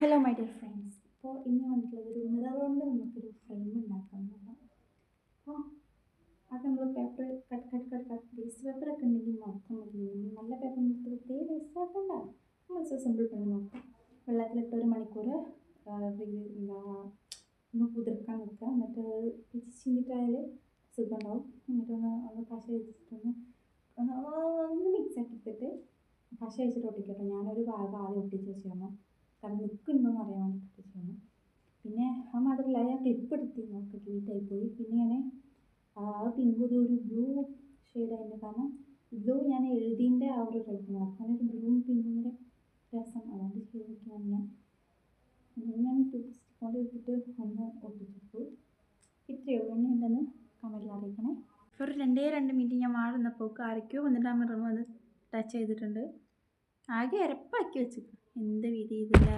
Hello my dear friends. അപ്പോൾ ഇന്ന് വന്നിട്ടുള്ളത് ഒരു മിറർ കൊണ്ട് നമുക്കൊരു ഫ്രെയിം ഉണ്ടാക്കാവുന്നതാണ്. അപ്പോൾ അത് നമ്മൾ പേപ്പർ കട്ട് വേസ്റ്റ് പേപ്പറൊക്കെ ഉണ്ടെങ്കിൽ മാത്രം മതി. നല്ല പേപ്പർ എടുത്ത് പ്രത്യേക വേസ്റ്റ് ആക്കണ്ട. നമ്മൾ സിമ്പിൾ പണി നോക്കാം. വെള്ളത്തിലിട്ട് 1 മണിക്കൂർ ഒന്ന് കുതിർക്കാൻ വെക്കുക. എന്നിട്ട് പിച്ചിട്ടാൽ സുഖം ഉണ്ടാവും. എന്നിട്ടൊന്ന് പശ വെച്ചിട്ടൊന്ന് മിക്സ് ആക്കി എടുത്തിട്ട് പശ വെച്ചിട്ട് ഒട്ടിക്കട്ടെ. ഞാനൊരു ഭാഗം ആദ്യം ഒട്ടിച്ച് വെച്ചാണ്, കാരണം നിൽക്കുന്നുണ്ടോയെന്ന് അറിയാൻ വേണ്ടിയിട്ട് ചെയ്യണം. പിന്നെ ആ മാത്രമല്ല, ഞാൻ ക്ലിപ്പ് എടുത്ത് നോക്കി ഡിലീറ്റായി പോയി. പിന്നെ ഞാൻ പിങ്ക് ഒരു ബ്ലൂ ഷെയ്ഡായിരുന്നു, കാരണം ബ്ലൂ ഞാൻ എഴുതിൻ്റെ ആ ഒരു ടൈപ്പിന് അങ്ങനെ ഒരു ബ്ലൂവും പിങ്കും കൂടെ രസം, അതുകൊണ്ട് ചെയ്തിരിക്കാൻ ഞാൻ സ്റ്റിക്ക് കൊണ്ട് എടുത്തിട്ട് ഒന്ന് ഒട്ടിച്ചെടുത്തു. ഇത്രയേ ഉള്ളൂ. എന്നെ ഉണ്ടെന്ന് കമൻറ്റിൽ അറിയിക്കണേ. ഇപ്പോൾ ഒരു 2 മിനിറ്റ് ഞാൻ മാറുന്നപ്പോൾ ആരൊക്കെയോ വന്നിട്ട് ആ മിറർ വന്ന് ടച്ച് ചെയ്തിട്ടുണ്ട്. ആകെ ഇരപ്പാക്കി വെച്ചു. എന്ത് വിധി ഇതില്ല.